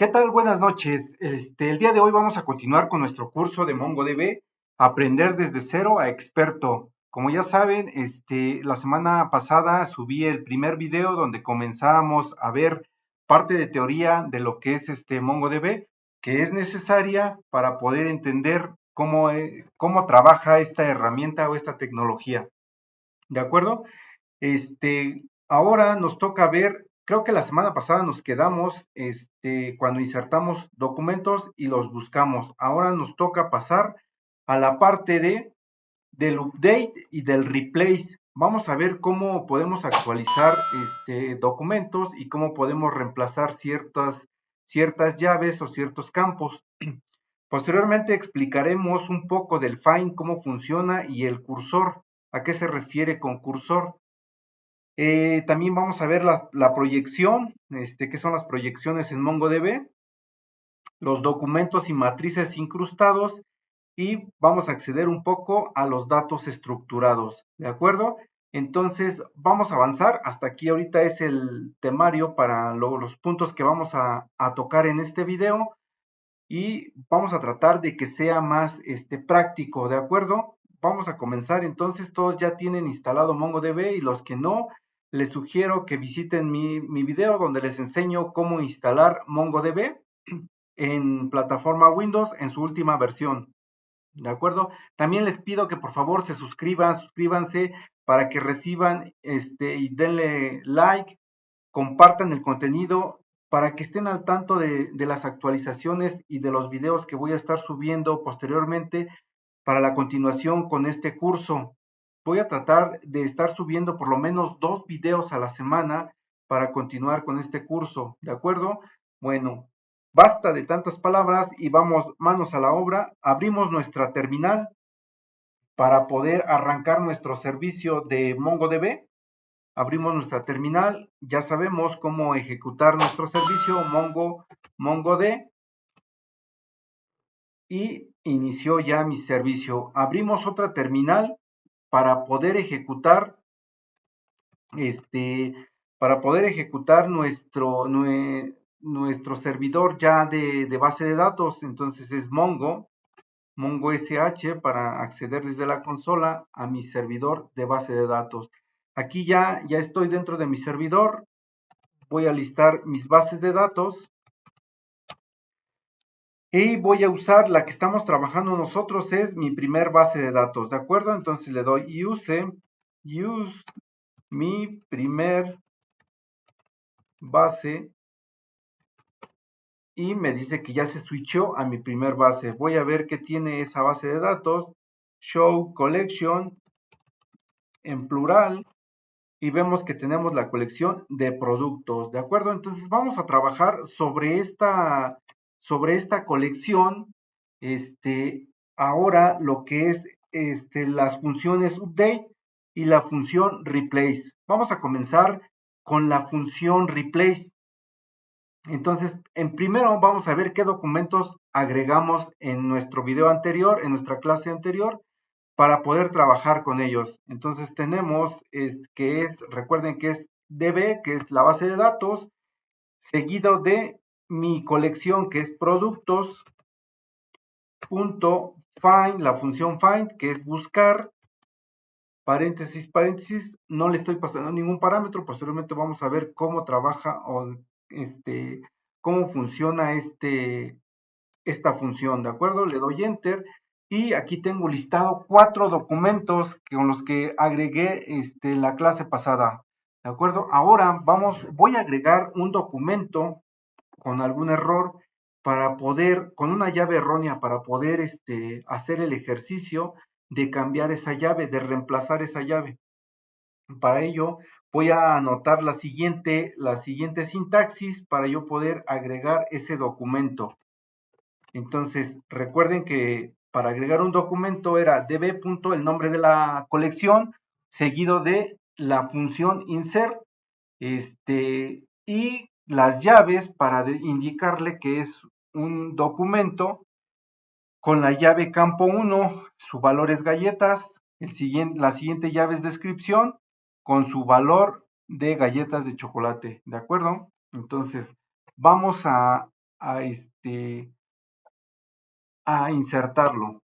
¿Qué tal? Buenas noches. El día de hoy vamos a continuar con nuestro curso de MongoDB, aprender desde cero a experto. Como ya saben, la semana pasada subí el primer video donde comenzábamos a ver parte de teoría de lo que es MongoDB, que es necesaria para poder entender cómo trabaja esta herramienta o esta tecnología. ¿De acuerdo? Ahora nos toca ver, creo que la semana pasada nos quedamos, cuando insertamos documentos y los buscamos. Ahora nos toca pasar a la parte del update y del replace. Vamos a ver cómo podemos actualizar documentos y cómo podemos reemplazar ciertas llaves o ciertos campos. Posteriormente explicaremos un poco del find, cómo funciona y el cursor, a qué se refiere con cursor. También vamos a ver la proyección, qué son las proyecciones en MongoDB, los documentos y matrices incrustados y vamos a acceder un poco a los datos estructurados, ¿de acuerdo? Entonces vamos a avanzar, hasta aquí ahorita es el temario para los puntos que vamos a tocar en este video y vamos a tratar de que sea más práctico, ¿de acuerdo? Vamos a comenzar, entonces todos ya tienen instalado MongoDB y los que no, les sugiero que visiten mi video donde les enseño cómo instalar MongoDB en plataforma Windows en su última versión, ¿de acuerdo? También les pido que por favor se suscríbanse para que reciban y denle like, compartan el contenido para que estén al tanto de las actualizaciones y de los videos que voy a estar subiendo posteriormente para la continuación con este curso. Voy a tratar de estar subiendo por lo menos 2 videos a la semana para continuar con este curso, ¿de acuerdo? Bueno, basta de tantas palabras y vamos manos a la obra. Abrimos nuestra terminal para poder arrancar nuestro servicio de MongoDB. Abrimos nuestra terminal, ya sabemos cómo ejecutar nuestro servicio MongoD y inició ya mi servicio. Abrimos otra terminal para poder ejecutar este nuestro servidor ya de base de datos. Entonces es Mongo SH para acceder desde la consola a mi servidor de base de datos. Aquí ya estoy dentro de mi servidor. Voy a listar mis bases de datos y voy a usar la que estamos trabajando nosotros, es mi primer base de datos, ¿de acuerdo? Entonces le doy use mi primer base y me dice que ya se switchó a mi primer base. Voy a ver qué tiene esa base de datos, show collection en plural, y vemos que tenemos la colección de productos, ¿de acuerdo? Entonces vamos a trabajar sobre esta colección, ahora lo que es las funciones update y la función replace. Vamos a comenzar con la función replace. Entonces, en primero vamos a ver qué documentos agregamos en nuestro video anterior, en nuestra clase anterior, para poder trabajar con ellos. Entonces tenemos recuerden que es DB, que es la base de datos, seguido de mi colección, que es productos.find, la función find, que es buscar, paréntesis, paréntesis, no le estoy pasando ningún parámetro, posteriormente vamos a ver cómo trabaja o cómo funciona esta función, ¿de acuerdo? Le doy enter y aquí tengo listado 4 documentos con los que agregué la clase pasada, ¿de acuerdo? Ahora voy a agregar un documento con algún error para poder, con una llave errónea, para poder hacer el ejercicio de cambiar esa llave, de reemplazar esa llave. Para ello voy a anotar la siguiente sintaxis para yo poder agregar ese documento. Entonces, recuerden que para agregar un documento era db. El nombre de la colección, seguido de la función insert, y las llaves para indicarle que es un documento con la llave campo 1, su valor es galletas, la siguiente llave es descripción con su valor de galletas de chocolate, ¿de acuerdo? Entonces, vamos a a insertarlo.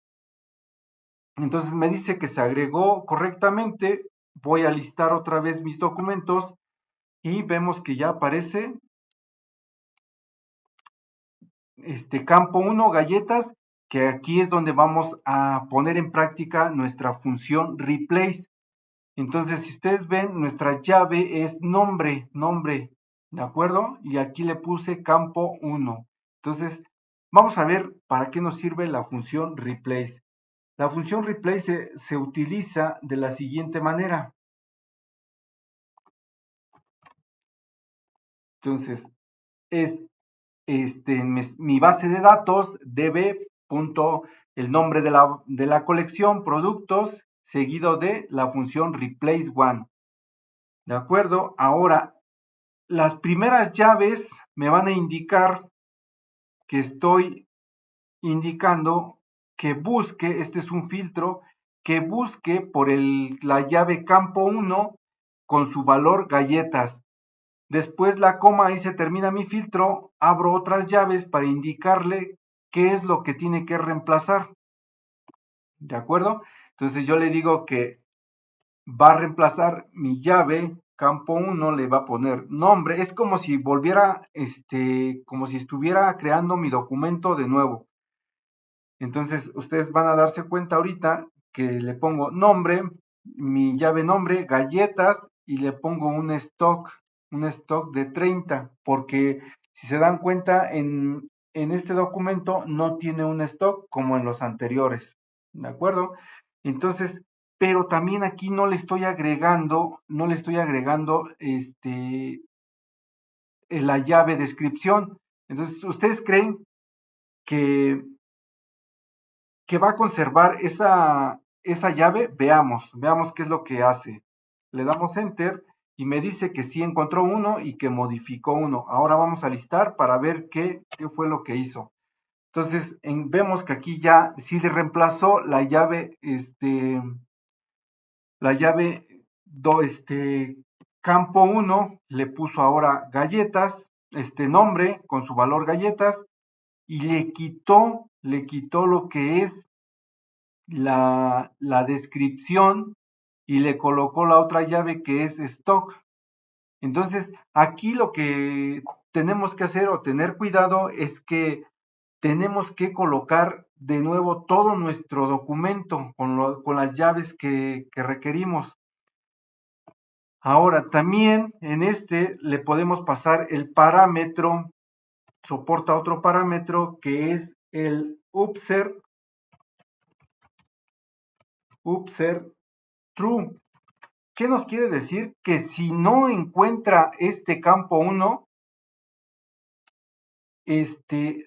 Entonces me dice que se agregó correctamente. Voy a listar otra vez mis documentos y vemos que ya aparece campo 1, galletas, que aquí es donde vamos a poner en práctica nuestra función replace. Entonces, si ustedes ven, nuestra llave es nombre, ¿de acuerdo? Y aquí le puse campo 1. Entonces, vamos a ver para qué nos sirve la función replace. La función replace se utiliza de la siguiente manera. Entonces, es mi base de datos db. El nombre de la colección, productos, seguido de la función replace one. ¿De acuerdo? Ahora, las primeras llaves me van a indicar que estoy indicando que busque, este es un filtro, que busque por la llave campo 1 con su valor galletas. Después la coma, ahí se termina mi filtro, abro otras llaves para indicarle qué es lo que tiene que reemplazar. ¿De acuerdo? Entonces yo le digo que va a reemplazar mi llave, campo 1, le va a poner nombre. Es como si volviera, como si estuviera creando mi documento de nuevo. Entonces ustedes van a darse cuenta ahorita que le pongo nombre, mi llave nombre, galletas, y le pongo un stock de 30, porque si se dan cuenta, en este documento no tiene un stock como en los anteriores, ¿de acuerdo? Entonces, pero también aquí no le estoy agregando, la llave descripción. Entonces, ¿ustedes creen que va a conservar esa llave? Veamos qué es lo que hace. Le damos enter y me dice que sí encontró uno y que modificó uno. Ahora vamos a listar para ver qué fue lo que hizo. Entonces, vemos que aquí ya sí le reemplazó la llave, campo 1, le puso ahora galletas, nombre con su valor galletas, y le quitó lo que es la descripción y le colocó la otra llave que es stock. Entonces, aquí lo que tenemos que hacer o tener cuidado es que tenemos que colocar de nuevo todo nuestro documento con las llaves que requerimos. Ahora, también en le podemos pasar el parámetro, soporta otro parámetro que es el upser true. ¿Qué nos quiere decir? Que si no encuentra este campo 1,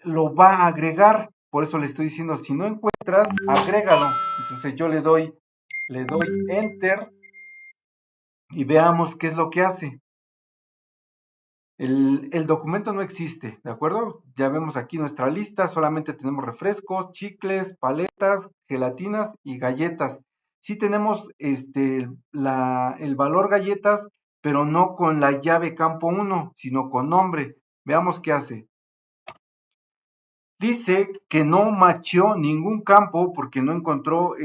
lo va a agregar. Por eso le estoy diciendo, si no encuentras, agrégalo. Entonces yo le doy enter y veamos qué es lo que hace. El documento no existe, ¿de acuerdo? Ya vemos aquí nuestra lista, solamente tenemos refrescos, chicles, paletas, gelatinas y galletas. Sí tenemos el valor galletas, pero no con la llave campo 1, sino con nombre. Veamos qué hace. Dice que no macheó ningún campo porque no encontró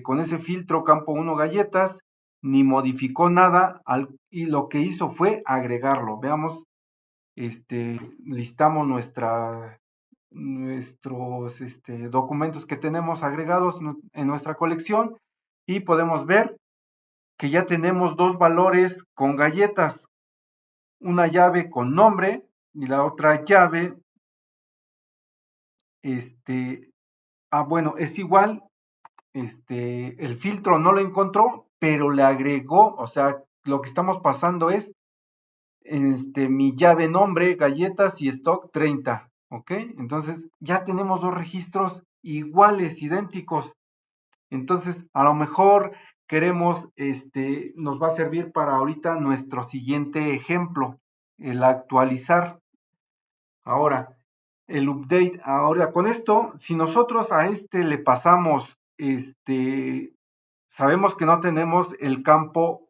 con ese filtro campo 1 galletas, ni modificó nada, y lo que hizo fue agregarlo. Veamos, listamos nuestros documentos que tenemos agregados en nuestra colección y podemos ver que ya tenemos dos valores con galletas, una llave con nombre y la otra llave, bueno, es igual, el filtro no lo encontró, pero le agregó, o sea, lo que estamos pasando es mi llave nombre, galletas y stock 30, ¿ok? Entonces ya tenemos dos registros iguales, idénticos. Entonces, a lo mejor queremos, nos va a servir para ahorita nuestro siguiente ejemplo, el actualizar. Ahora, el update. Ahora, con esto, si nosotros a le pasamos, sabemos que no tenemos el campo,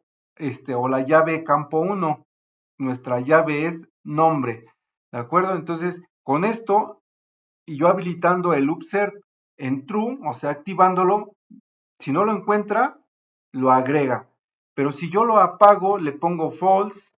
o la llave campo 1, nuestra llave es nombre, ¿de acuerdo? Entonces, Con esto, y yo habilitando el upsert en true, o sea, activándolo, si no lo encuentra, lo agrega. Pero si yo lo apago, le pongo false,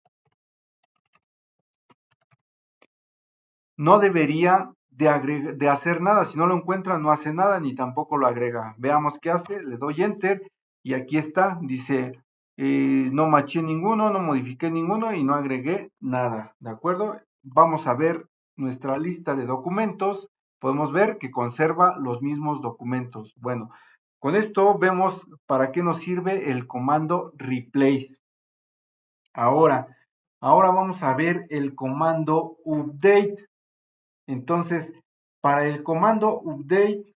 no debería de hacer nada. Si no lo encuentra, no hace nada ni tampoco lo agrega. Veamos qué hace. Le doy enter y aquí está. Dice, no maché ninguno, no modifiqué ninguno y no agregué nada. ¿De acuerdo? Vamos a ver nuestra lista de documentos. Podemos ver que conserva los mismos documentos. Bueno, con esto vemos para qué nos sirve el comando replace. Ahora vamos a ver el comando update. Entonces, para el comando update,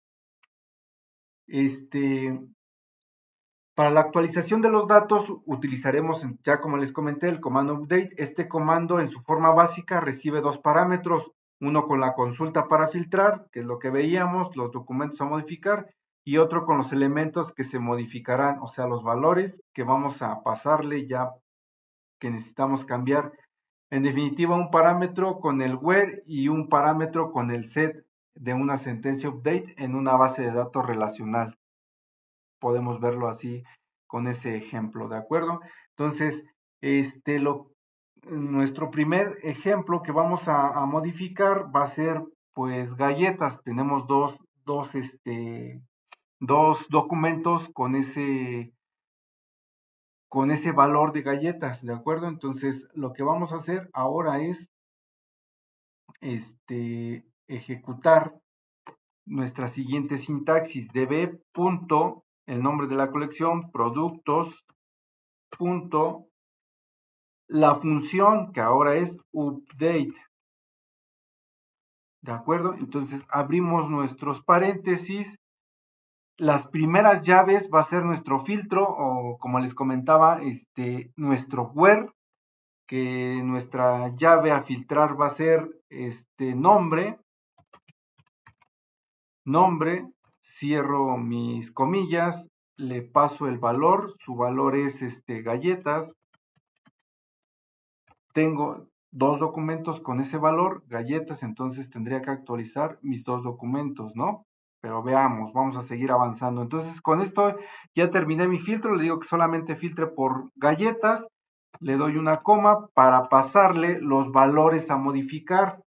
para la actualización de los datos utilizaremos, ya como les comenté, el comando update. Este comando en su forma básica recibe dos parámetros, uno con la consulta para filtrar, que es lo que veíamos, los documentos a modificar, y otro con los elementos que se modificarán, o sea, los valores que vamos a pasarle ya que necesitamos cambiar. En definitiva, un parámetro con el where y un parámetro con el set de una sentencia update en una base de datos relacional. Podemos verlo así con ese ejemplo, ¿de acuerdo? Entonces, nuestro primer ejemplo que vamos a modificar va a ser, pues, galletas. Tenemos dos documentos con ese valor de galletas, ¿de acuerdo? Entonces, lo que vamos a hacer ahora es ejecutar nuestra siguiente sintaxis. db punto, el nombre de la colección, productos, punto, la función que ahora es update. ¿De acuerdo? Entonces abrimos nuestros paréntesis. Las primeras llaves va a ser nuestro filtro o como les comentaba, nuestro where, que nuestra llave a filtrar va a ser nombre, cierro mis comillas, le paso el valor, su valor es galletas, tengo dos documentos con ese valor, galletas, entonces tendría que actualizar mis dos documentos, ¿no? Pero veamos, vamos a seguir avanzando. Entonces, con esto ya terminé mi filtro, le digo que solamente filtre por galletas, le doy una coma para pasarle los valores a modificar,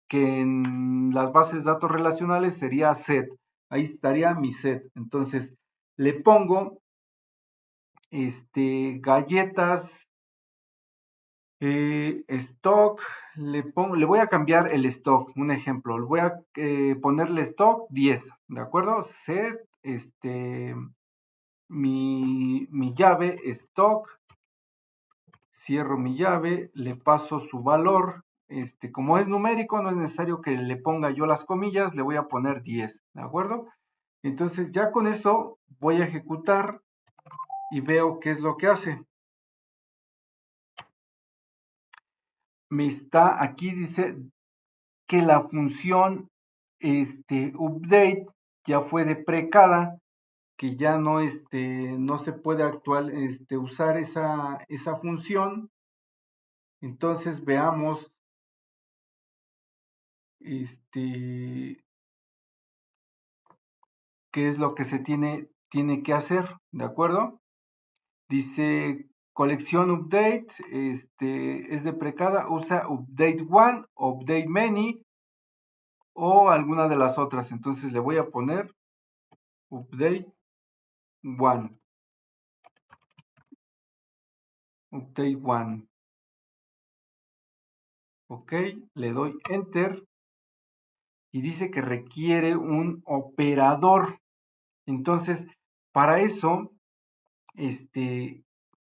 que en las bases de datos relacionales sería set. Ahí estaría mi set. Entonces, le pongo galletas stock, le voy a cambiar el stock, un ejemplo, le voy a ponerle stock 10, ¿de acuerdo? Set, mi llave stock, cierro mi llave, le paso su valor, como es numérico, no es necesario que le ponga yo las comillas, le voy a poner 10, ¿de acuerdo? Entonces ya con eso voy a ejecutar y veo qué es lo que hace. Me está aquí, dice que la función update ya fue deprecada, que ya no, no se puede usar esa función. Entonces veamos qué es lo que se tiene que hacer, ¿de acuerdo? Dice colección update, es deprecada, usa update one, update many o alguna de las otras. Entonces le voy a poner update one. Update one. Ok, le doy enter y dice que requiere un operador. Entonces, para eso,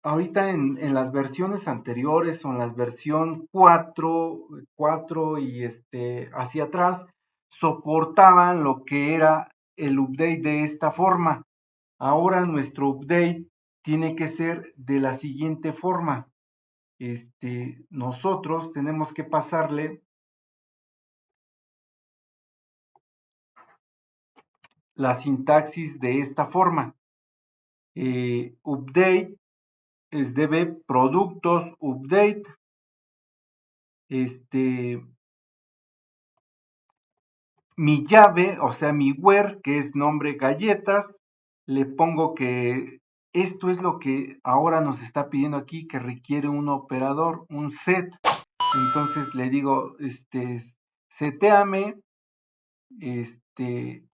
ahorita en las versiones anteriores o en la versión 4 y hacia atrás, soportaban lo que era el update de esta forma. Ahora nuestro update tiene que ser de la siguiente forma. Nosotros tenemos que pasarle la sintaxis de esta forma. Update es db productos update, mi llave, o sea, mi where, que es nombre galletas, le pongo que esto es lo que ahora nos está pidiendo aquí, que requiere un operador, un set. Entonces le digo, seteame, este,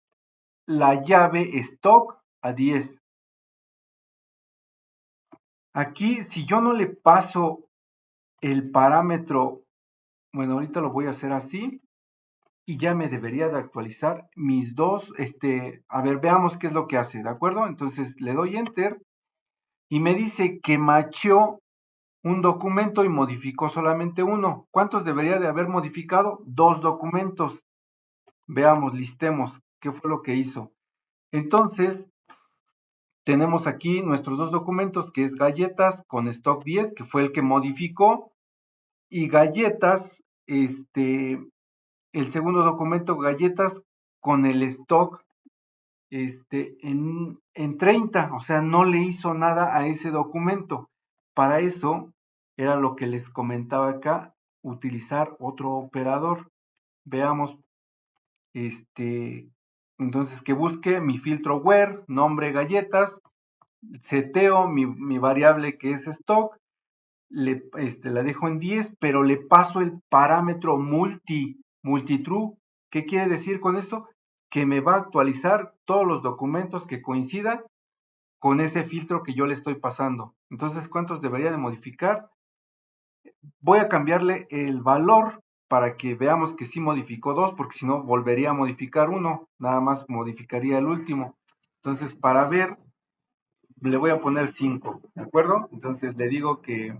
la llave stock a 10. Aquí, si yo no le paso el parámetro, bueno, ahorita lo voy a hacer así, y ya me debería de actualizar mis dos, a ver, veamos qué es lo que hace, ¿de acuerdo? Entonces le doy enter y me dice que macheó un documento y modificó solamente uno. ¿Cuántos debería de haber modificado? Dos documentos. Veamos, listemos qué fue lo que hizo. Entonces, tenemos aquí nuestros dos documentos, que es galletas con stock 10, que fue el que modificó, y galletas, el segundo documento, galletas con el stock en 30, o sea, no le hizo nada a ese documento. Para eso era lo que les comentaba acá, utilizar otro operador. Veamos, entonces que busque mi filtro where, nombre galletas, seteo mi variable que es stock, la dejo en 10, pero le paso el parámetro multitrue. ¿Qué quiere decir con esto? Que me va a actualizar todos los documentos que coincidan con ese filtro que yo le estoy pasando. Entonces, ¿cuántos debería de modificar? Voy a cambiarle el valor para que veamos que sí modificó dos, porque si no volvería a modificar uno, nada más modificaría el último. Entonces, para ver, le voy a poner 5, ¿de acuerdo? Entonces le digo que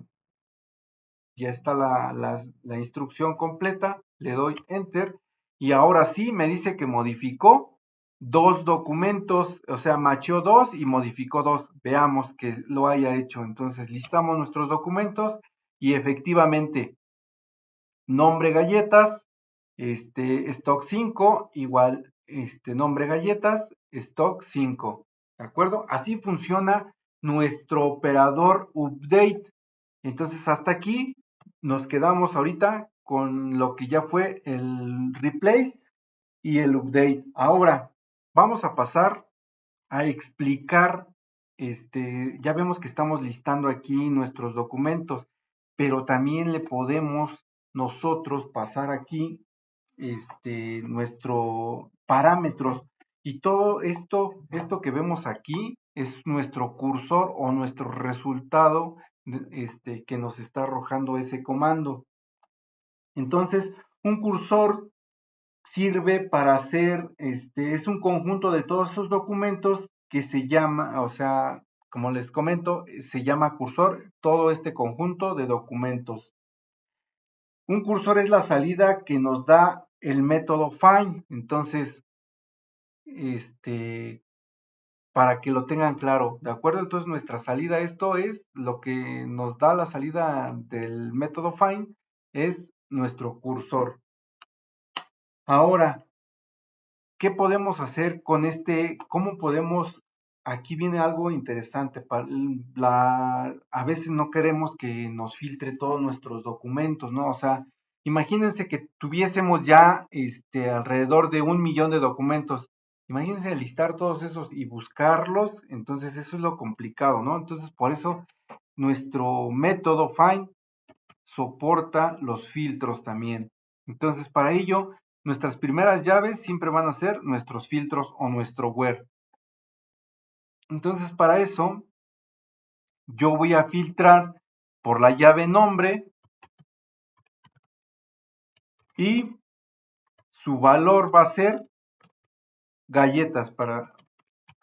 ya está la instrucción completa, le doy enter y ahora sí me dice que modificó dos documentos, o sea, macheó dos y modificó dos. Veamos que lo haya hecho. Entonces listamos nuestros documentos y efectivamente nombre galletas, stock 5 igual nombre galletas, stock 5. ¿De acuerdo? Así funciona nuestro operador update. Entonces hasta aquí nos quedamos ahorita con lo que ya fue el replace y el update. Ahora vamos a pasar a explicar, ya vemos que estamos listando aquí nuestros documentos, pero también le podemos nosotros pasar aquí, nuestro parámetros y todo esto que vemos aquí es nuestro cursor o nuestro resultado, que nos está arrojando ese comando. Entonces, un cursor sirve para hacer, es un conjunto de todos esos documentos que se llama, o sea, como les comento, se llama cursor, todo este conjunto de documentos. Un cursor es la salida que nos da el método find, entonces, para que lo tengan claro, ¿de acuerdo? Entonces nuestra salida, esto es lo que nos da la salida del método find, es nuestro cursor. Ahora, ¿qué podemos hacer con ¿Cómo podemos? Aquí viene algo interesante. A veces no queremos que nos filtre todos nuestros documentos, ¿no? O sea, imagínense que tuviésemos ya alrededor de 1 millón de documentos. Imagínense listar todos esos y buscarlos. Entonces, eso es lo complicado, ¿no? Entonces, por eso nuestro método find soporta los filtros también. Entonces, para ello, nuestras primeras llaves siempre van a ser nuestros filtros o nuestro where. Entonces, para eso, yo voy a filtrar por la llave nombre y su valor va a ser galletas.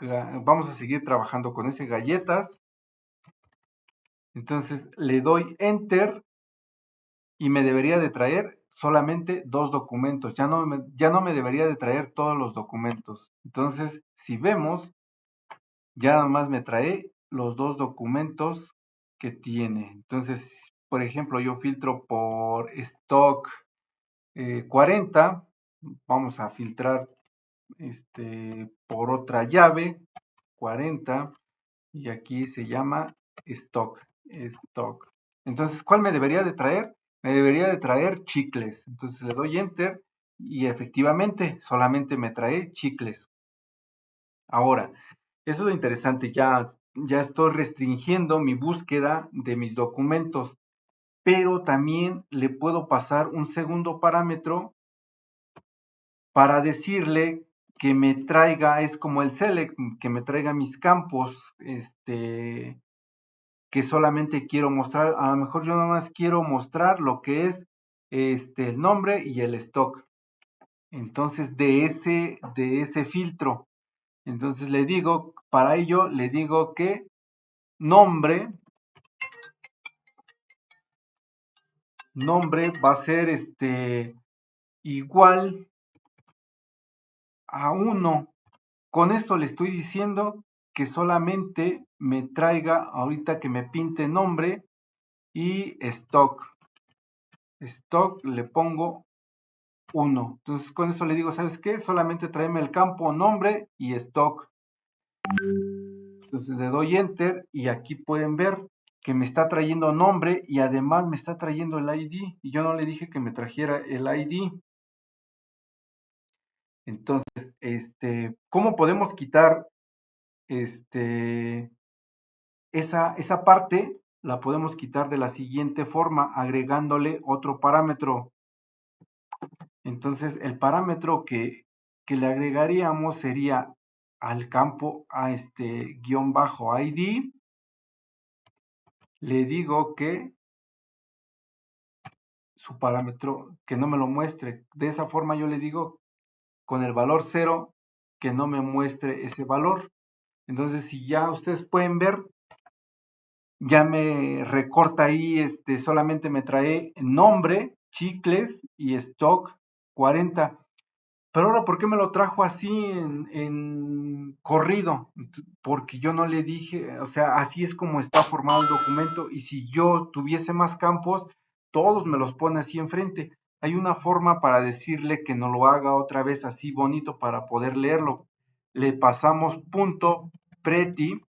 Vamos a seguir trabajando con ese galletas. Entonces, le doy enter y me debería de traer solamente dos documentos. Ya no me debería de traer todos los documentos. Entonces, si vemos, ya nada más me trae los dos documentos que tiene. Entonces, por ejemplo, yo filtro por stock 40. Vamos a filtrar por otra llave 40 y aquí se llama stock. Entonces, ¿cuál me debería de traer? Me debería de traer chicles. Entonces le doy enter y efectivamente solamente me trae chicles. Ahora, eso es lo interesante, ya estoy restringiendo mi búsqueda de mis documentos, pero también le puedo pasar un segundo parámetro para decirle que me traiga, es como el select, que me traiga mis campos, que solamente quiero mostrar. A lo mejor yo nada más quiero mostrar lo que es el nombre y el stock. Entonces, de ese filtro. Entonces le digo, para ello le digo que nombre va a ser igual a 1. Con esto le estoy diciendo que solamente me traiga ahorita que me pinte nombre y stock. Stock le pongo 1. Entonces con eso le digo, ¿sabes qué? Solamente tráeme el campo nombre y stock. Entonces le doy enter y aquí pueden ver que me está trayendo nombre y además me está trayendo el ID. Y yo no le dije que me trajera el ID. Entonces, ¿cómo podemos quitar esa parte? La podemos quitar de la siguiente forma, agregándole otro parámetro. Entonces, el parámetro que le agregaríamos sería al campo a guión bajo ID. Le digo que su parámetro, que no me lo muestre. De esa forma yo le digo con el valor 0 que no me muestre ese valor. Entonces, si ya ustedes pueden ver, ya me recorta ahí, solamente me trae nombre, chicles y stock 40. Pero ahora, ¿por qué me lo trajo así en corrido? Porque yo no le dije, o sea, así es como está formado el documento y si yo tuviese más campos, todos me los pone así enfrente. Hay una forma para decirle que no lo haga otra vez así bonito para poder leerlo. Le pasamos punto pretty,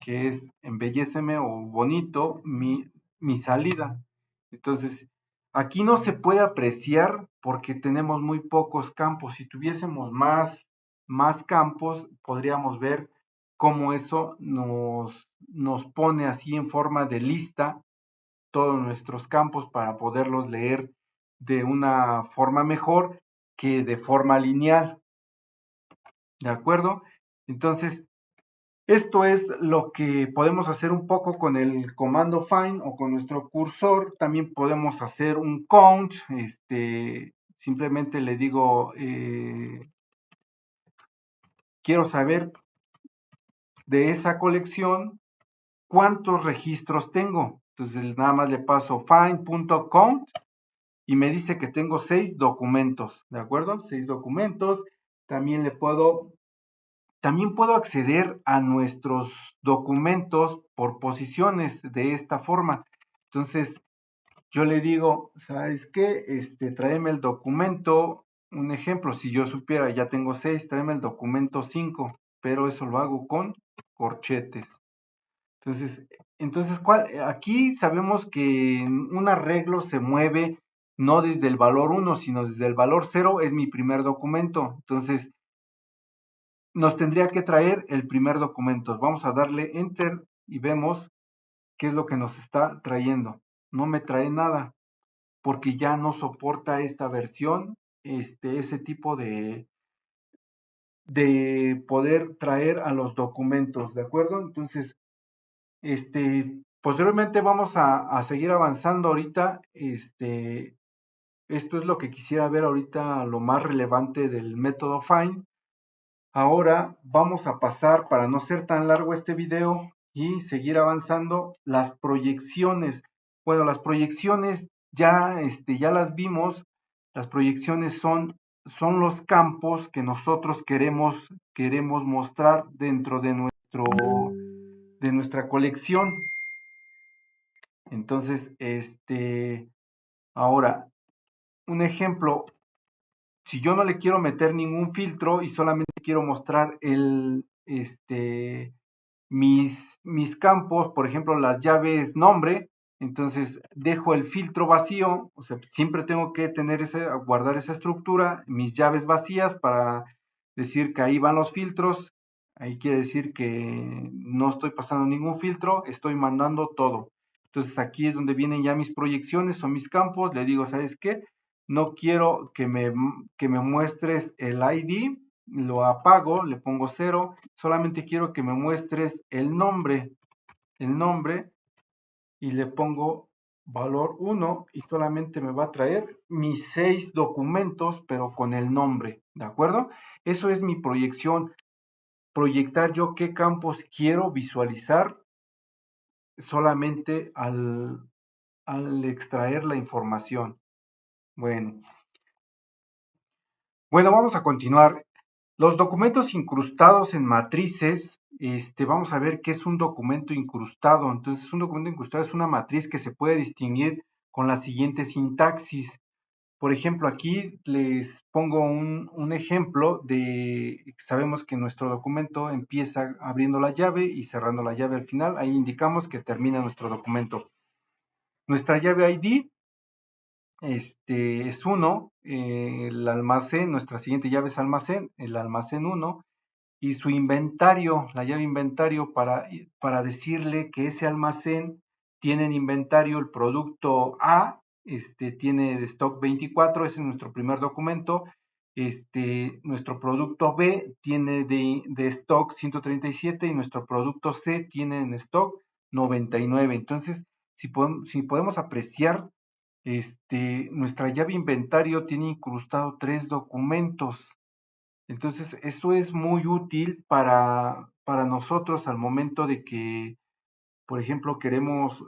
que es embelléceme o bonito mi salida. Entonces, aquí no se puede apreciar porque tenemos muy pocos campos. Si tuviésemos más campos, podríamos ver cómo eso nos pone así en forma de lista todos nuestros campos para poderlos leer de una forma mejor que de forma lineal. ¿De acuerdo? Entonces, esto es lo que podemos hacer un poco con el comando find o con nuestro cursor. También podemos hacer un count. Simplemente le digo, quiero saber de esa colección cuántos registros tengo. Entonces nada más le paso find.count y me dice que tengo 6 documentos. ¿De acuerdo? 6 documentos. También puedo acceder a nuestros documentos por posiciones de esta forma. Entonces, yo le digo, ¿sabes qué? Tráeme el documento, un ejemplo, si yo supiera, ya tengo 6, tráeme el documento 5, pero eso lo hago con corchetes. Entonces, aquí sabemos que un arreglo se mueve no desde el valor 1, sino desde el valor 0, es mi primer documento. Entonces, nos tendría que traer el primer documento. Vamos a darle enter y vemos qué es lo que nos está trayendo. No me trae nada porque ya no soporta esta versión, ese tipo de poder traer a los documentos, ¿de acuerdo? Entonces, posteriormente vamos a seguir avanzando ahorita, esto es lo que quisiera ver ahorita, lo más relevante del método find. Ahora vamos a pasar, para no ser tan largo este video y seguir avanzando, las proyecciones. Bueno, las proyecciones ya las vimos. Las proyecciones son los campos que nosotros queremos mostrar dentro de nuestra colección. Entonces, ahora, un ejemplo, si yo no le quiero meter ningún filtro y solamente quiero mostrar mis campos, por ejemplo, las llaves nombre, Entonces dejo el filtro vacío, o sea, siempre tengo que tener guardar esa estructura, mis llaves vacías para decir que ahí van los filtros. Ahí quiere decir que no estoy pasando ningún filtro, estoy mandando todo. Entonces aquí es donde vienen ya mis proyecciones o mis campos. Le digo, ¿sabes qué? No quiero que me muestres el ID, lo apago, le pongo 0. Solamente quiero que me muestres el nombre y le pongo valor 1 y solamente me va a traer mis 6 documentos, pero con el nombre, ¿de acuerdo? Eso es mi proyección, proyectar yo qué campos quiero visualizar solamente al extraer la información. Bueno, vamos a continuar. Los documentos incrustados en matrices, vamos a ver qué es un documento incrustado. Entonces, un documento incrustado es una matriz que se puede distinguir con la siguiente sintaxis. Por ejemplo, aquí les pongo un ejemplo sabemos que nuestro documento empieza abriendo la llave y cerrando la llave al final. Ahí indicamos que termina nuestro documento. Nuestra llave ID es 1, el almacén, nuestra siguiente llave es almacén, el almacén 1, y su inventario, la llave inventario, para decirle que ese almacén tiene en inventario el producto A, tiene de stock 24, ese es nuestro primer documento. Nuestro producto B tiene de stock 137 y nuestro producto C tiene en stock 99. Entonces, si podemos apreciar, nuestra llave inventario tiene incrustado 3 documentos. Entonces, eso es muy útil para nosotros al momento de que, por ejemplo,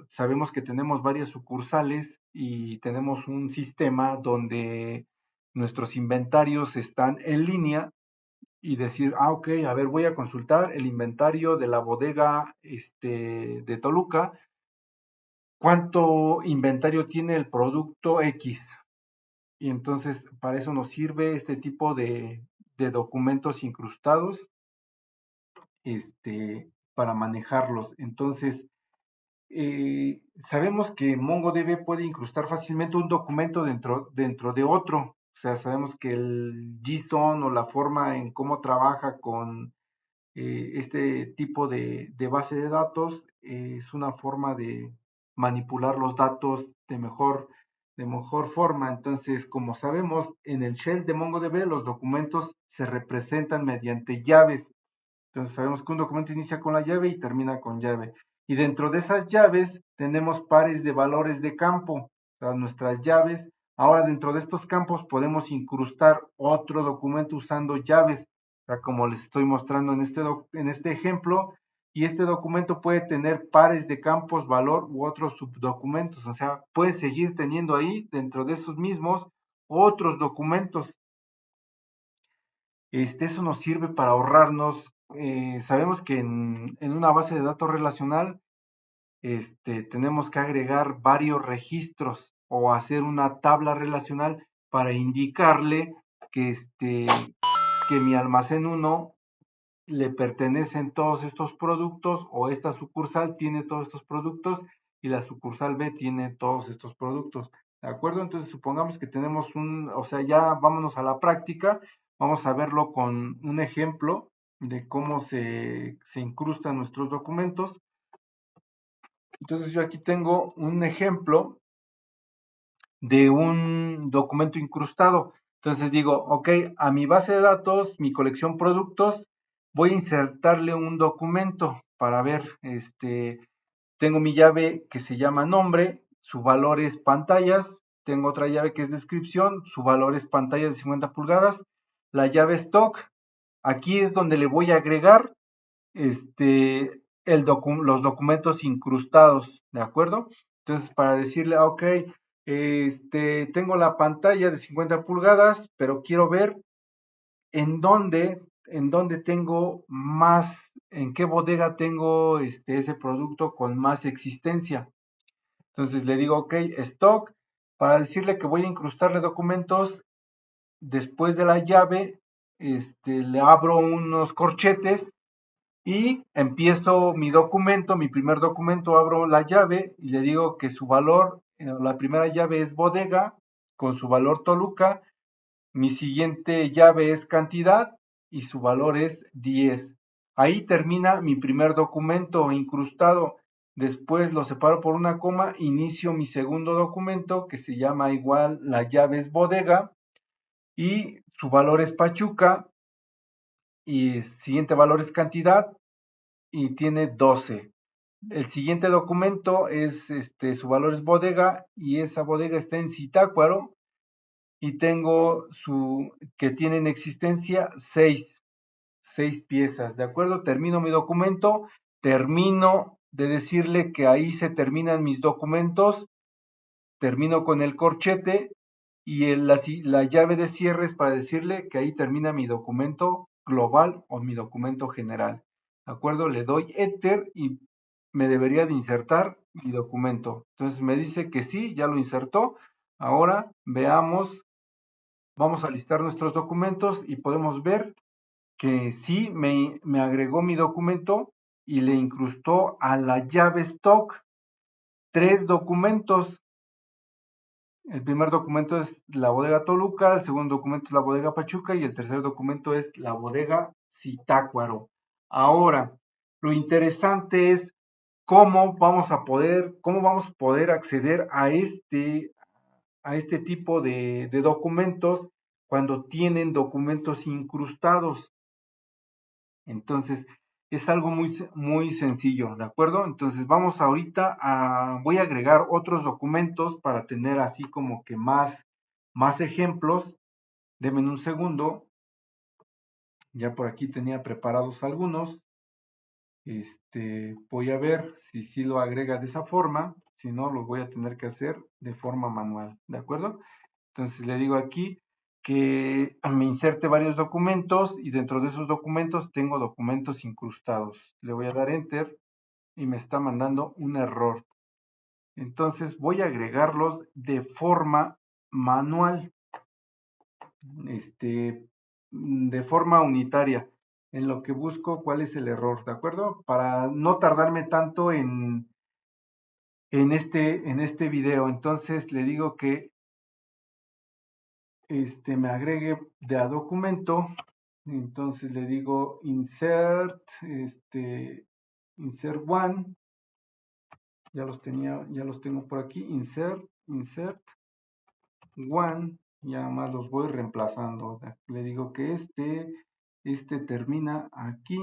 sabemos que tenemos varias sucursales y tenemos un sistema donde nuestros inventarios están en línea y decir, ok, a ver, voy a consultar el inventario de la bodega de Toluca. ¿Cuánto inventario tiene el producto X? Y entonces para eso nos sirve este tipo de documentos incrustados, para manejarlos. Entonces, sabemos que MongoDB puede incrustar fácilmente un documento dentro de otro. O sea, sabemos que el JSON o la forma en cómo trabaja con este tipo de base de datos es una forma de manipular los datos de mejor forma. Entonces, como sabemos, en el shell de MongoDB los documentos se representan mediante llaves. Entonces sabemos que un documento inicia con la llave y termina con llave. Y dentro de esas llaves tenemos pares de valores de campo, o sea, nuestras llaves. Ahora dentro de estos campos podemos incrustar otro documento usando llaves, o sea, como les estoy mostrando en este ejemplo. Y este documento puede tener pares de campos, valor u otros subdocumentos. O sea, puede seguir teniendo ahí dentro de esos mismos otros documentos. Eso nos sirve para ahorrarnos. Sabemos que en una base de datos relacional, tenemos que agregar varios registros o hacer una tabla relacional para indicarle que, que mi almacén 1 le pertenecen todos estos productos o esta sucursal tiene todos estos productos y la sucursal B tiene todos estos productos. ¿De acuerdo? Entonces supongamos que tenemos o sea, ya vámonos a la práctica, vamos a verlo con un ejemplo de cómo se incrustan nuestros documentos. Entonces yo aquí tengo un ejemplo de un documento incrustado. Entonces digo, ok, a mi base de datos, mi colección productos, voy a insertarle un documento para ver, tengo mi llave que se llama nombre, su valor es pantallas, tengo otra llave que es descripción, su valor es pantallas de 50 pulgadas, la llave stock, aquí es donde le voy a agregar los documentos incrustados, ¿de acuerdo? Entonces, para decirle, ok, tengo la pantalla de 50 pulgadas, pero quiero ver en dónde tengo más, en qué bodega tengo ese producto con más existencia. Entonces le digo, ok, stock, para decirle que voy a incrustarle documentos, después de la llave, le abro unos corchetes y empiezo mi documento, mi primer documento, abro la llave y le digo que su valor, la primera llave es bodega con su valor Toluca, mi siguiente llave es cantidad y su valor es 10. Ahí termina mi primer documento incrustado. Después lo separo por una coma, inicio mi segundo documento que se llama igual, la llave es bodega y su valor es Pachuca y el siguiente valor es cantidad y tiene 12. El siguiente documento es su valor es bodega y esa bodega está en Zitácuaro y tengo su que tiene en existencia 6 piezas, ¿de acuerdo? Termino mi documento, termino de decirle que ahí se terminan mis documentos, termino con el corchete y la llave de cierre es para decirle que ahí termina mi documento global o mi documento general. ¿De acuerdo? Le doy Enter y me debería de insertar mi documento. Entonces me dice que sí, ya lo insertó. Ahora veamos, vamos a listar nuestros documentos y podemos ver que sí me agregó mi documento y le incrustó a la llave stock 3 documentos. El primer documento es la bodega Toluca, el segundo documento es la bodega Pachuca y el tercer documento es la bodega Zitácuaro. Ahora, lo interesante es cómo vamos a poder acceder a este tipo de documentos cuando tienen documentos incrustados. Entonces, es algo muy sencillo, ¿de acuerdo? Entonces, vamos ahorita voy a agregar otros documentos para tener así como que más ejemplos. Denme un segundo. Ya por aquí tenía preparados algunos. Voy a ver si sí lo agrega de esa forma. Si no, lo voy a tener que hacer de forma manual, ¿de acuerdo? Entonces le digo aquí que me inserte varios documentos y dentro de esos documentos tengo documentos incrustados. Le voy a dar Enter y me está mandando un error. Entonces voy a agregarlos de forma manual, de forma unitaria, en lo que busco cuál es el error, ¿de acuerdo? Para no tardarme tanto en este video. Entonces le digo que me agregue de a documento. Entonces le digo insert, insert one, ya los tengo por aquí, insert one, ya más los voy reemplazando. Le digo que este termina aquí,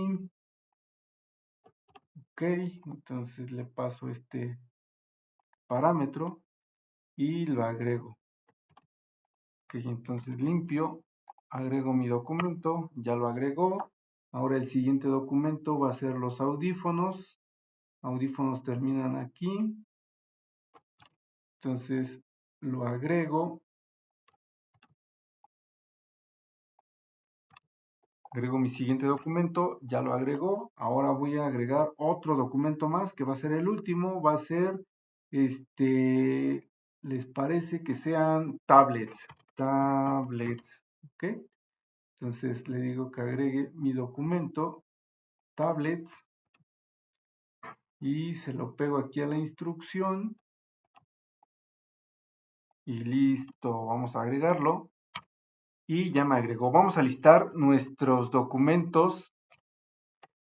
ok, entonces le paso este parámetro y lo agrego. Ok, entonces limpio, agrego mi documento, ya lo agregó. Ahora el siguiente documento va a ser los audífonos. Audífonos terminan aquí. Entonces lo agrego. Agrego mi siguiente documento, ya lo agregó. Ahora voy a agregar otro documento más que va a ser el último. Va a ser, ¿les parece que sean tablets? Tablets, ¿ok? Entonces le digo que agregue mi documento, tablets, y se lo pego aquí a la instrucción. Y listo, vamos a agregarlo. Y ya me agregó. Vamos a listar nuestros documentos.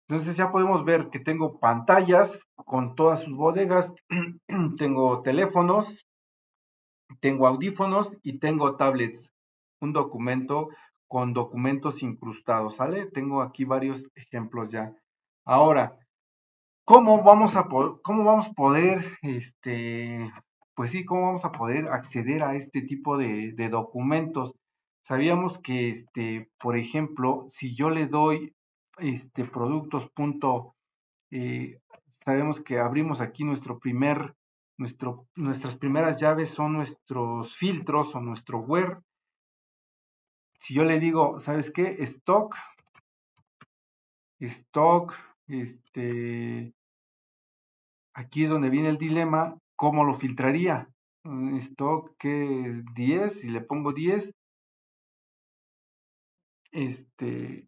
Entonces ya podemos ver que tengo pantallas con todas sus bodegas, tengo teléfonos, tengo audífonos y tengo tablets. Un documento con documentos incrustados, ¿sale? Tengo aquí varios ejemplos ya. Ahora, cómo vamos a poder, pues sí, cómo vamos a poder acceder a este tipo de documentos? Sabíamos que, por ejemplo, si yo le doy, productos sabemos que abrimos aquí nuestras primeras llaves son nuestros filtros o nuestro where. Si yo le digo, ¿sabes qué? Stock, aquí es donde viene el dilema, ¿cómo lo filtraría? Stock que 10, si le pongo 10, este,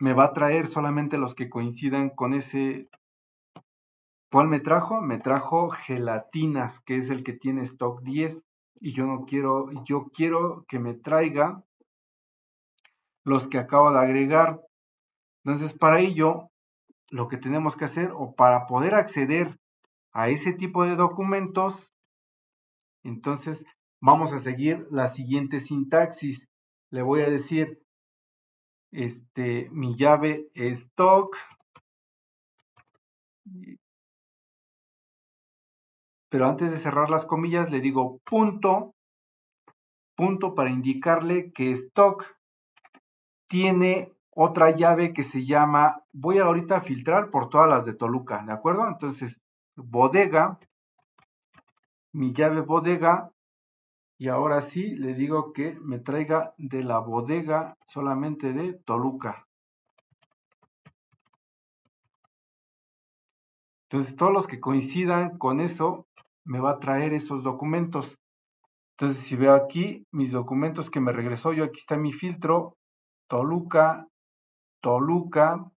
me va a traer solamente los que coincidan con ese. ¿Cuál me trajo? Me trajo gelatinas, que es el que tiene stock 10. Y yo no quiero, yo quiero que me traiga los que acabo de agregar. Entonces, para ello, lo que tenemos que hacer, o para poder acceder a ese tipo de documentos, entonces vamos a seguir la siguiente sintaxis. Le voy a decir, mi llave stock, pero antes de cerrar las comillas le digo punto, punto para indicarle que stock tiene otra llave que se llama, voy ahorita a filtrar por todas las de Toluca, ¿de acuerdo? Entonces, bodega, mi llave bodega, y ahora sí le digo que me traiga de la bodega solamente de Toluca. Entonces, todos los que coincidan con eso, me va a traer esos documentos. Entonces, si veo aquí mis documentos que me regresó, yo aquí está mi filtro, Toluca, Toluca,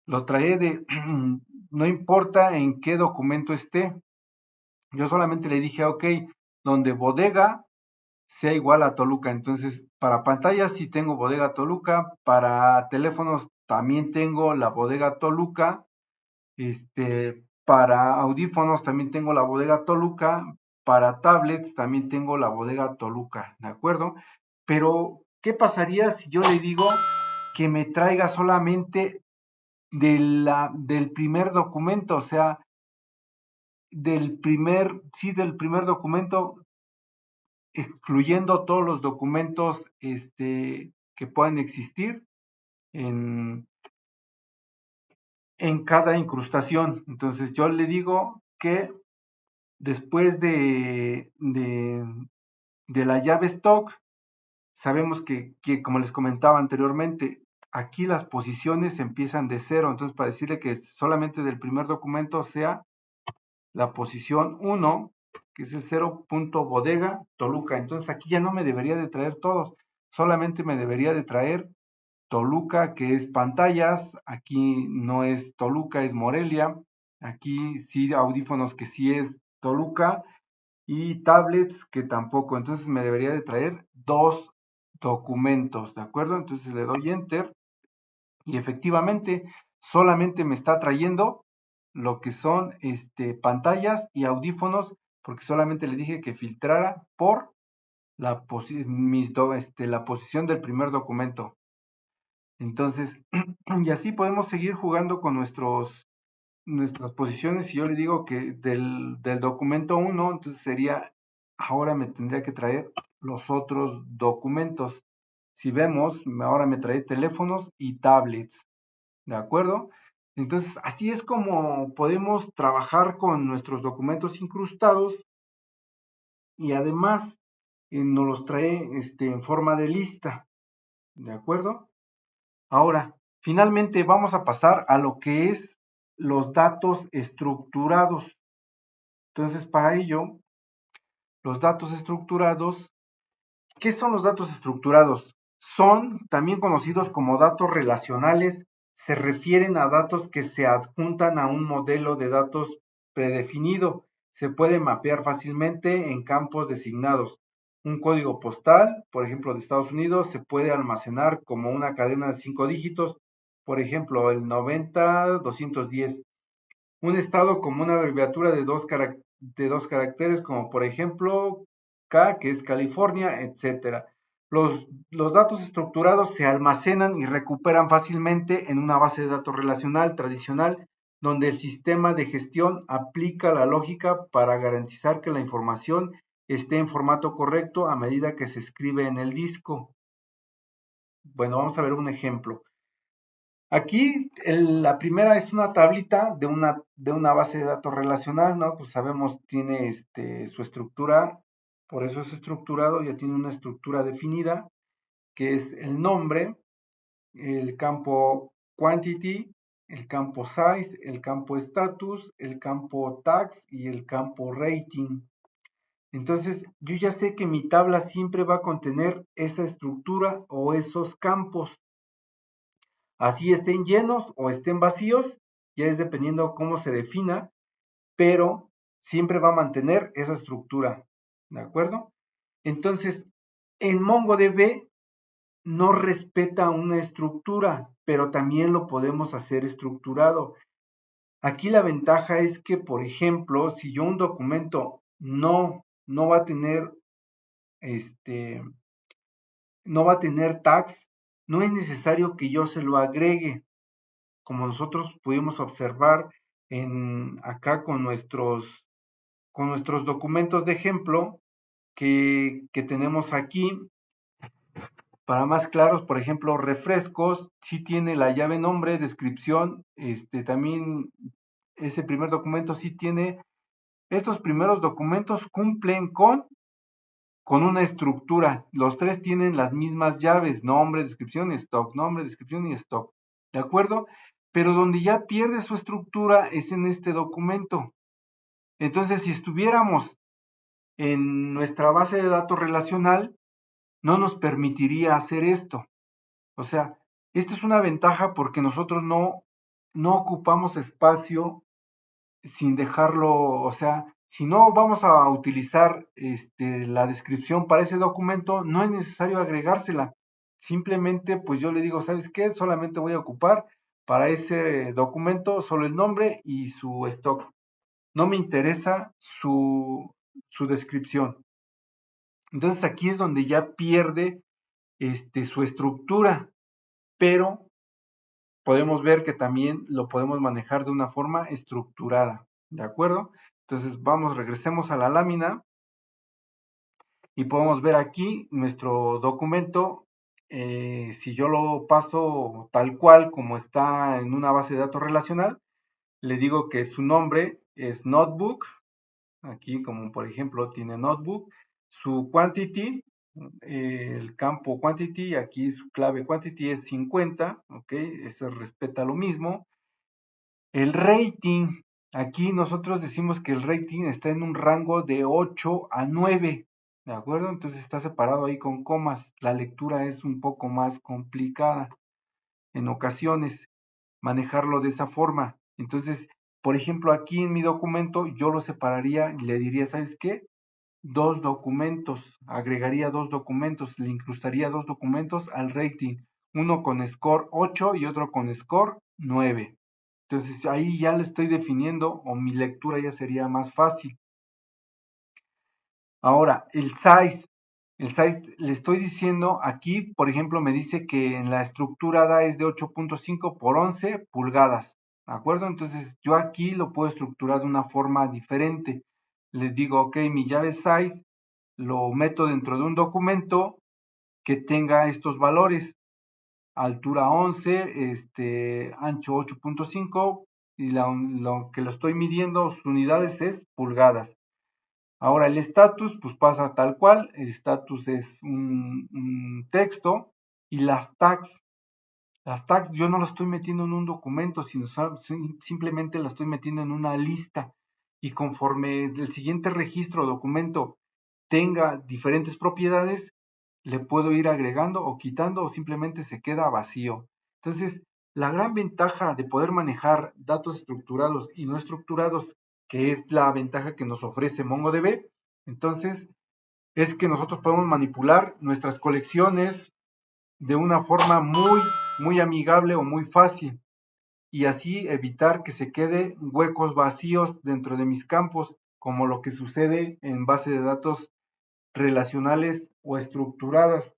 lo trae de, no importa en qué documento esté, yo solamente le dije, ok, donde bodega sea igual a Toluca. Entonces, para pantallas sí tengo bodega Toluca, para teléfonos también tengo la bodega Toluca, para audífonos también tengo la bodega Toluca, para tablets también tengo la bodega Toluca, ¿de acuerdo? Pero, ¿qué pasaría si yo le digo que me traiga solamente del primer documento? O sea, del primer documento, excluyendo todos los documentos que puedan existir en, en cada incrustación. Entonces yo le digo que después de la llave stock, sabemos que, como les comentaba anteriormente, aquí las posiciones empiezan de cero. Entonces, para decirle que solamente del primer documento sea la posición 1, que es el 0.bodega Toluca. Entonces, aquí ya no me debería de traer todos, solamente me debería de traer Toluca, que es pantallas. Aquí no es Toluca, es Morelia. Aquí sí, audífonos, que sí es Toluca, y tablets, que tampoco. Entonces me debería de traer dos documentos, ¿de acuerdo? Entonces le doy enter y efectivamente solamente me está trayendo lo que son pantallas y audífonos, porque solamente le dije que filtrara por la posición del primer documento. Entonces, y así podemos seguir jugando con nuestras posiciones. Si yo le digo que del documento 1, entonces sería, ahora me tendría que traer los otros documentos. Si vemos, ahora me trae teléfonos y tablets, ¿de acuerdo? Entonces, así es como podemos trabajar con nuestros documentos incrustados, y además nos los trae en forma de lista, ¿de acuerdo? Ahora, finalmente vamos a pasar a lo que es los datos estructurados. Entonces, para ello, los datos estructurados, ¿qué son los datos estructurados? Son también conocidos como datos relacionales. Se refieren a datos que se adjuntan a un modelo de datos predefinido. Se puede mapear fácilmente en campos designados. Un código postal, por ejemplo, de Estados Unidos, se puede almacenar como una cadena de 5 dígitos, por ejemplo, el 90-210. Un estado como una abreviatura de dos caracteres, como por ejemplo K, que es California, etcétera. Los datos estructurados se almacenan y recuperan fácilmente en una base de datos relacional tradicional, donde el sistema de gestión aplica la lógica para garantizar que la información esté en formato correcto a medida que se escribe en el disco. Bueno, vamos a ver un ejemplo. Aquí la primera es una tablita de una base de datos relacional, ¿no? Pues sabemos, tiene su estructura, por eso es estructurado, ya tiene una estructura definida, que es el nombre, el campo quantity, el campo size, el campo status, el campo tags y el campo rating. Entonces, yo ya sé que mi tabla siempre va a contener esa estructura o esos campos. Así estén llenos o estén vacíos, ya es dependiendo cómo se defina, pero siempre va a mantener esa estructura, ¿de acuerdo? Entonces, en MongoDB no respeta una estructura, pero también lo podemos hacer estructurado. Aquí la ventaja es que, por ejemplo, si yo un documento no va a tener este, no va a tener tags, no es necesario que yo se lo agregue, como nosotros pudimos observar acá con nuestros documentos de ejemplo que tenemos aquí. Para más claros, por ejemplo, refrescos, sí tiene la llave nombre, descripción, también ese primer documento sí tiene, estos primeros documentos cumplen con una estructura. Los tres tienen las mismas llaves, nombre, descripción y stock, nombre, descripción y stock. ¿De acuerdo? Pero donde ya pierde su estructura es en este documento. Entonces, si estuviéramos en nuestra base de datos relacional, no nos permitiría hacer esto. O sea, esto es una ventaja porque nosotros no ocupamos espacio sin dejarlo, o sea, si no vamos a utilizar la descripción para ese documento, no es necesario agregársela. Simplemente, pues yo le digo, ¿sabes qué? Solamente voy a ocupar para ese documento solo el nombre y su stock. No me interesa su descripción. Entonces aquí es donde ya pierde su estructura, pero podemos ver que también lo podemos manejar de una forma estructurada, ¿de acuerdo? Entonces regresemos a la lámina y podemos ver aquí nuestro documento. Si yo lo paso tal cual como está en una base de datos relacional, le digo que su nombre es notebook, aquí como por ejemplo tiene notebook, su quantity, el campo quantity, aquí su clave quantity es 50, ok, eso respeta lo mismo. El rating, aquí nosotros decimos que el rating está en un rango de 8 a 9, ¿de acuerdo? Entonces está separado ahí con comas. La lectura es un poco más complicada en ocasiones manejarlo de esa forma. Entonces, por ejemplo, aquí en mi documento yo lo separaría y le diría, ¿sabes qué? Dos documentos, agregaría dos documentos, le incrustaría dos documentos al rating, uno con score 8 y otro con score 9. Entonces ahí ya le estoy definiendo o mi lectura ya sería más fácil. Ahora, el size le estoy diciendo aquí, por ejemplo, me dice que en la estructurada es de 8.5 por 11 pulgadas, ¿de acuerdo? Entonces yo aquí lo puedo estructurar de una forma diferente. Le digo, ok, mi llave size lo meto dentro de un documento que tenga estos valores, altura 11, ancho 8.5 y lo que lo estoy midiendo, sus unidades es pulgadas. Ahora el estatus pues pasa tal cual, el estatus es un texto y las tags yo no lo estoy metiendo en un documento, sino simplemente lo estoy metiendo en una lista y conforme el siguiente registro o documento tenga diferentes propiedades, le puedo ir agregando o quitando o simplemente se queda vacío. Entonces, la gran ventaja de poder manejar datos estructurados y no estructurados, que es la ventaja que nos ofrece MongoDB, entonces es que nosotros podemos manipular nuestras colecciones de una forma muy amigable o muy fácil y así evitar que se queden huecos vacíos dentro de mis campos, como lo que sucede en base de datos relacionales o estructuradas.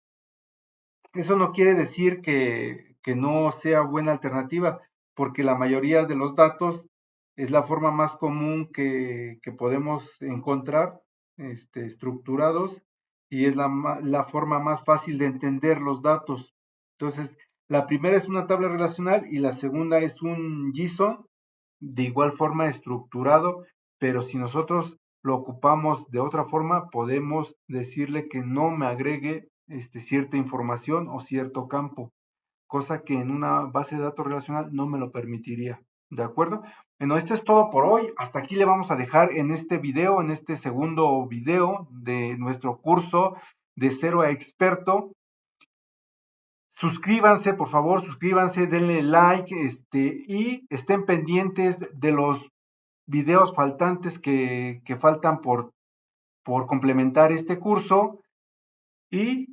Eso no quiere decir que no sea buena alternativa, porque la mayoría de los datos es la forma más común que podemos encontrar estructurados y es la forma más fácil de entender los datos. Entonces, la primera es una tabla relacional y la segunda es un JSON de igual forma estructurado, pero si nosotros lo ocupamos de otra forma, podemos decirle que no me agregue cierta información o cierto campo, cosa que en una base de datos relacional no me lo permitiría. ¿De acuerdo? Bueno, esto es todo por hoy. Hasta aquí le vamos a dejar en este video, en este segundo video de nuestro curso de cero a experto. Suscríbanse, por favor, suscríbanse, denle like, y estén pendientes de los videos faltantes que faltan por complementar este curso y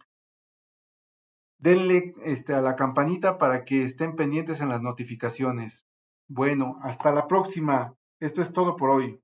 denle a la campanita para que estén pendientes en las notificaciones. Bueno, hasta la próxima. Esto es todo por hoy.